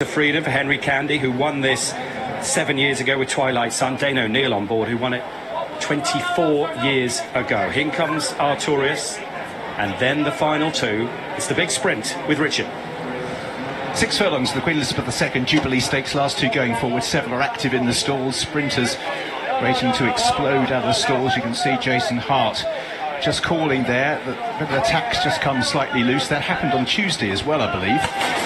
The freedom for Henry Candy, who won this 7 years ago with Twilight Sun. Dane O'Neill on board, who won it 24 years ago. Here comes Artorias, and then the final two. It's the big sprint with Richard. 6 furlongs, the Queen Elizabeth II Jubilee Stakes, last two going forward. 7 are active in the stalls. Sprinters waiting to explode out of the stalls. You can see Jason Hart just calling there. The attack's just come slightly loose. That happened on Tuesday as well, I believe.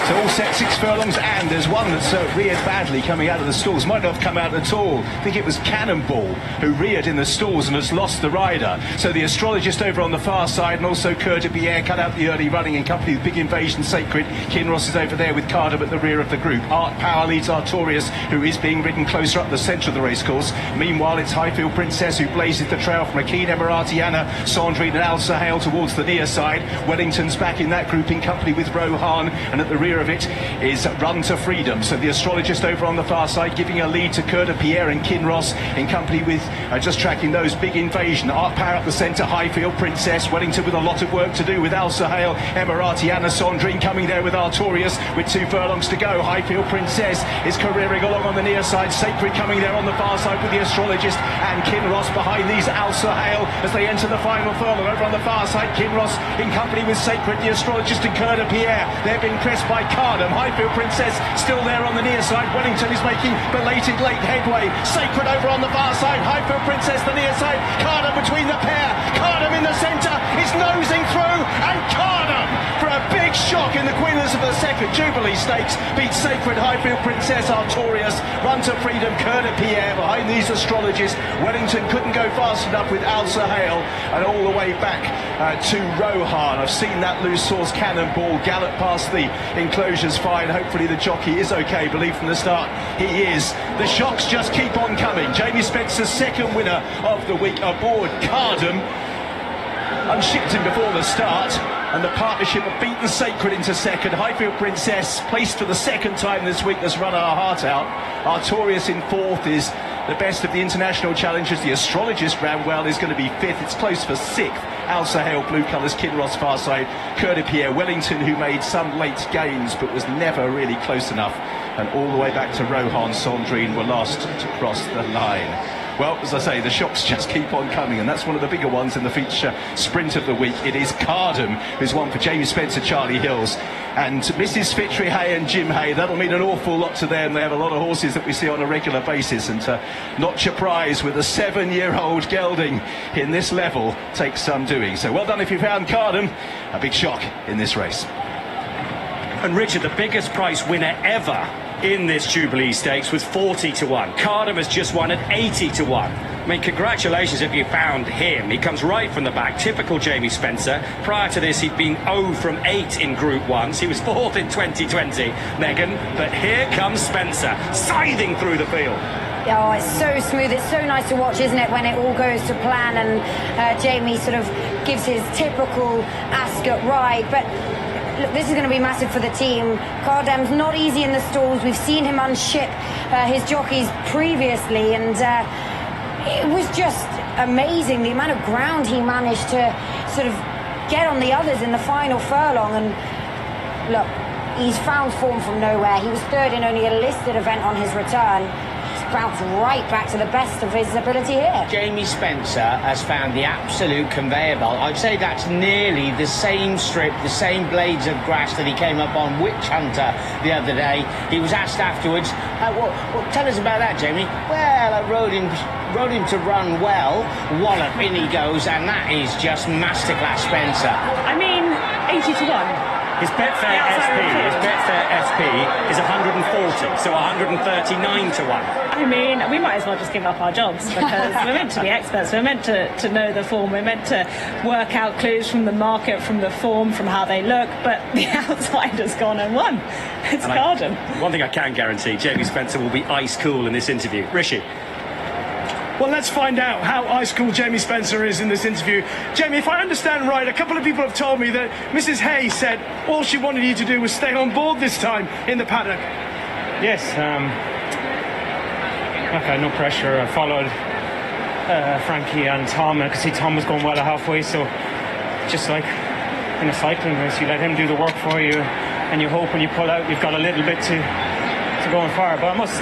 So all set, 6 furlongs, and there's one that's reared badly coming out of the stalls. Might not have come out at all. I think it was Cannonball who reared in the stalls and has lost the rider. So the astrologist over on the far side, and also Coeur de Pierre cut out the early running in company with Big Invasion Sacred. Kinross is over there with Cardam at the rear of the group. Art Power leads Artorias, who is being ridden closer up the centre of the racecourse. Meanwhile, it's Highfield Princess who blazes the trail from Akeen Emiratiana, Sandrine and Al Sahel towards the near side. Wellington's back in that group in company with Rohan, and at the rear of it is Run to Freedom. So the astrologist over on the far side giving a lead to Coeur de Pierre and Kinross in company with just tracking those. Big Invasion, Art Power up the centre, Highfield Princess, Wellington with a lot of work to do with Al Sahel, Emiratiana, Sandrine coming there with Artorias with 2 furlongs to go. Highfield Princess is careering along on the near side. Sacred coming there on the far side with the astrologist, and Kinross behind these Al Sahel as they enter the final furlong. Over on the far side, Kinross in company with Sacred, the astrologist, and Coeur de Pierre. They're being pressed by Cardam. Highfield Princess still there on the near side. Wellington is making belated late headway. Sacred over on the far side. Highfield Princess the near side. Cardam between the pair. Cardam in the centre is nosing through, and Cardam for a big shock in the Queen Elizabeth II Jubilee Stakes beats Sacred, Highfield Princess, Artorias, Run to Freedom, Coeur de Pierre behind these astrologists. Wellington couldn't go fast enough with Al Sahel, and all the way back to Rohan. I've seen that loose horse Cannonball gallop past the enclosures fine. Hopefully the jockey is okay. Believe from the start he is. The shocks just keep on coming. Jamie Spencer's second winner of the week aboard Cardam. Unshipped him before the start, and the partnership have beaten Sacred into second. Highfield Princess placed for the second time this week. That's run our heart out. Artorias in fourth is the best of the international challengers. The astrologist ran well, is going to be fifth. It's close for sixth. Al Sahel, blue colours, Kinross far side, Coeur de Pierre, Wellington, who made some late gains but was never really close enough, and all the way back to Rohan, Sandrine were last to cross the line. Well, as I say, the shocks just keep on coming, and that's one of the bigger ones in the feature sprint of the week. It is Cardam who's won for Jamie Spencer, Charlie Hills, and Mrs. Fitri Hay and Jim Hay. That'll mean an awful lot to them. They have a lot of horses that we see on a regular basis, and to notch a prize with a 7-year-old gelding in this level takes some doing. So well done if you found Cardam. A big shock in this race. And Richard, the biggest prize winner ever in this Jubilee Stakes was 40 to 1. Cardam has just won at 80 to 1. I mean, congratulations if you found him. He comes right from the back, typical Jamie Spencer. Prior to this, he'd been 0 from 8 in Group 1s. He was 4th in 2020, Megan. But here comes Spencer, scything through the field. Oh, it's so smooth. It's so nice to watch, isn't it, when it all goes to plan and Jamie sort of gives his typical Ascot ride. But look, this is going to be massive for the team. Cardam's not easy in the stalls. We've seen him unship his jockeys previously, and it was just amazing the amount of ground he managed to sort of get on the others in the final furlong. And look, he's found form from nowhere. He was third in only a listed event on his return. Bounced right back to the best of his ability here. Jamie Spencer has found the absolute conveyor belt. I'd say that's nearly the same strip, the same blades of grass that he came up on Witch Hunter the other day. He was asked afterwards, tell us about that, Jamie. Well, I rode him to run well. Wallop, in he goes, and that is just masterclass, Spencer. I mean, 80 to 1. His Betfair SP is 140, so 139 to 1. I mean, we might as well just give up our jobs, because we're meant to be experts. We're meant to know the form. We're meant to work out clues from the market, from the form, from how they look. But the outsider's gone and won. It's Cardam. One thing I can guarantee, Jamie Spencer will be ice cool in this interview. Rishi. Well, let's find out how ice cool Jamie Spencer is in this interview. Jamie, if I understand right, a couple of people have told me that Mrs. Hay said all she wanted you to do was stay on board this time in the paddock. Yes, look, I had no pressure. I followed Frankie and Tom. I could see Tom was going well at halfway, so just like in a cycling race, you let him do the work for you, and you hope when you pull out, you've got a little bit to to going far, but I must.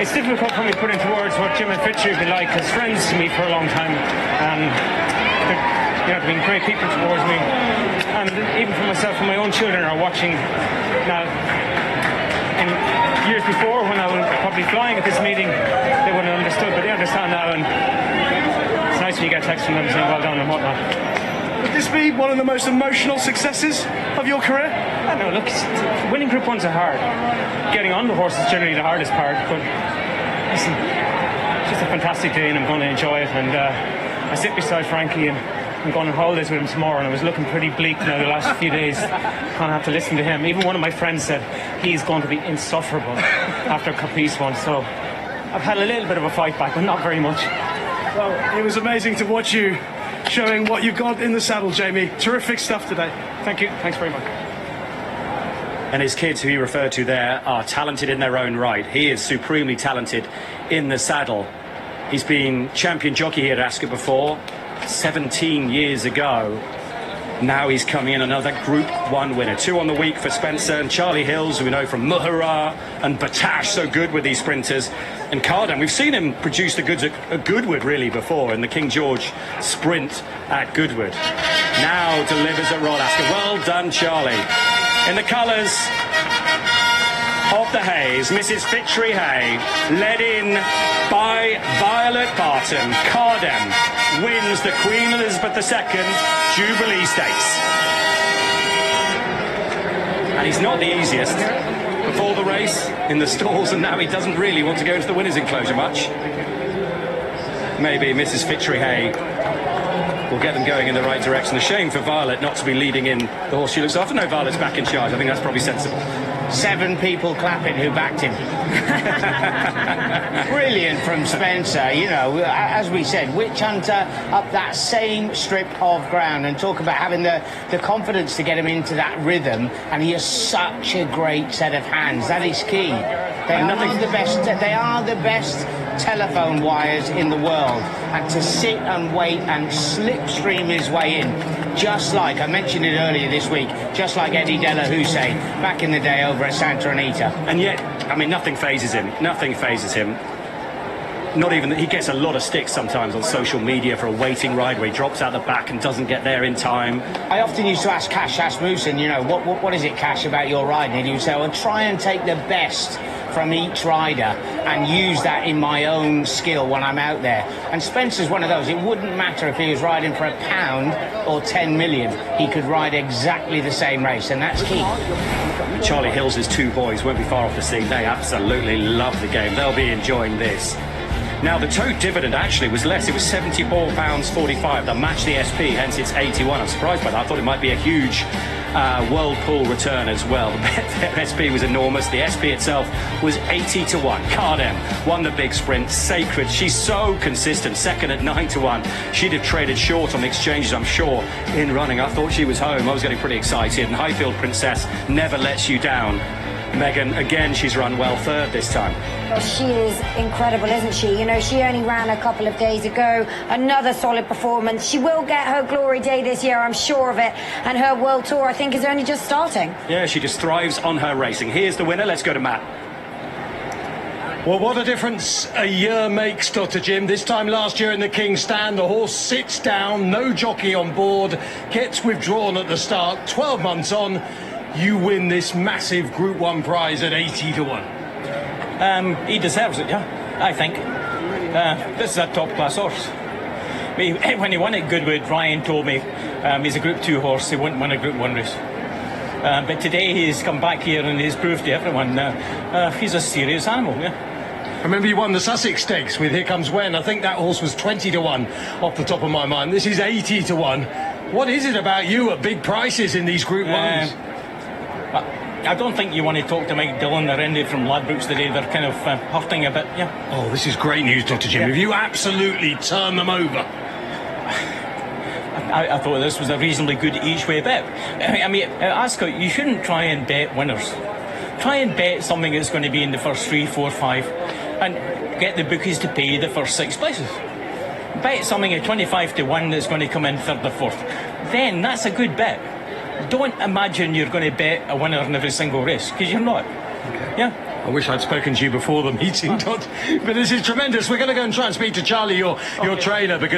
It's difficult for me to put into words what Jim and Fitchie have been like as friends to me for a long time. They've been great people towards me, and even for myself and my own children are watching now. In years before, when I was probably flying at this meeting, they wouldn't have understood, but they understand now, and it's nice when you get text from them saying well done and whatnot. Would this be one of the most emotional successes of your career? I know, look, winning Group 1s are hard. Getting on the horse is generally the hardest part, but listen, it's just a fantastic day and I'm going to enjoy it. And I sit beside Frankie and I'm going on holidays with him tomorrow, and I was looking pretty bleak now the last few days. Can't have to listen to him. Even one of my friends said he's going to be insufferable after Capiz one, so I've had a little bit of a fight back, but not very much. Well, it was amazing to watch you showing what you've got in the saddle, Jamie. Terrific stuff today. Thank you. Thanks very much. And his kids, who he referred to there, are talented in their own right. He is supremely talented in the saddle. He's been champion jockey here at Ascot before, 17 years ago. Now he's coming in another Group 1 winner. 2 on the week for Spencer and Charlie Hills, who we know from Muhara and Batash, so good with these sprinters. And Carden, we've seen him produce the goods at Goodwood really before, in the King George sprint at Goodwood. Now delivers at Royal Ascot. Well done, Charlie. In the colours of the Hayes, Mrs. Fitchery Hay, led in by Violet Barton. Carden wins the Queen Elizabeth II Jubilee Stakes. And he's not the easiest before the race in the stalls, and now he doesn't really want to go into the winner's enclosure much. Maybe Mrs. Fitchery Hay will get them going in the right direction. A shame for Violet not to be leading in the horse she looks after. No, Violet's back in charge. I think that's probably sensible. 7 people clapping who backed him. Brilliant from Spencer. You know, as we said, Witch Hunter up that same strip of ground, and talk about having the confidence to get him into that rhythm. And he has such a great set of hands. That is key. They are the best telephone wires in the world, and to sit and wait and slipstream his way in, just like I mentioned it earlier this week, just like Eddie Della Hussein back in the day over at Santa Anita. And yet, I mean, nothing phases him. Nothing phases him. Not even that. He gets a lot of sticks sometimes on social media for a waiting ride where he drops out the back and doesn't get there in time. I often used to ask Cash Asmussen, you know, what is it, Cash, about your riding? And he would say, well, try and take the best from each rider and use that in my own skill when I'm out there. And Spencer's one of those. It wouldn't matter if he was riding for £1 or 10 million. He could ride exactly the same race, and that's key. Charlie Hills' 2 boys won't be far off the scene. They absolutely love the game. They'll be enjoying this. Now, the tote dividend actually was less. It was £74.45. That matched the SP, hence it's 81. I'm surprised by that. I thought it might be a huge World Pool return as well. The SP was enormous. The SP itself was 80 to 1. Carden won the big sprint. Sacred, she's so consistent. Second at 9 to 1. She'd have traded short on the exchanges, I'm sure, in running. I thought she was home. I was getting pretty excited. And Highfield Princess never lets you down. Megan, again, she's run well, third this time. Well, she is incredible, isn't she? You know, she only ran a couple of days ago. Another solid performance. She will get her glory day this year, I'm sure of it. And her world tour, I think, is only just starting. Yeah, she just thrives on her racing. Here's the winner. Let's go to Matt. Well, what a difference a year makes, Dr. Jim. This time last year in the King's Stand, the horse sits down, no jockey on board, gets withdrawn at the start. 12 months on, you win this massive Group 1 prize at 80 to 1. He deserves it, yeah, I think. This is a top-class horse. When he won at Goodwood, Ryan told me he's a Group 2 horse, he wouldn't win a Group 1 race. But today he's come back here and he's proved to everyone he's a serious animal, yeah. I remember you won the Sussex Stakes with Here Comes When. I think that horse was 20 to 1 off the top of my mind. This is 80 to 1. What is it about you at big prices in these Group 1s? I don't think you want to talk to Mike Dillon or Andy from Ladbrokes today. They're kind of hurting a bit, yeah. Oh, this is great news, Dr. Jim. Yeah. Have you absolutely turned them over? I thought this was a reasonably good each-way bet. I mean, at Ascot, you shouldn't try and bet winners. Try and bet something that's going to be in the first 3, 4, 5 and get the bookies to pay the first 6 places. Bet something at 25 to 1 that's going to come in third or fourth. Then that's a good bet. don't imagine you're going to bet a winner in every single race, because you're not. Yeah. I wish I'd spoken to you before the meeting, Todd. But this is tremendous. We're going to go and try and speak to Charlie, your trainer, because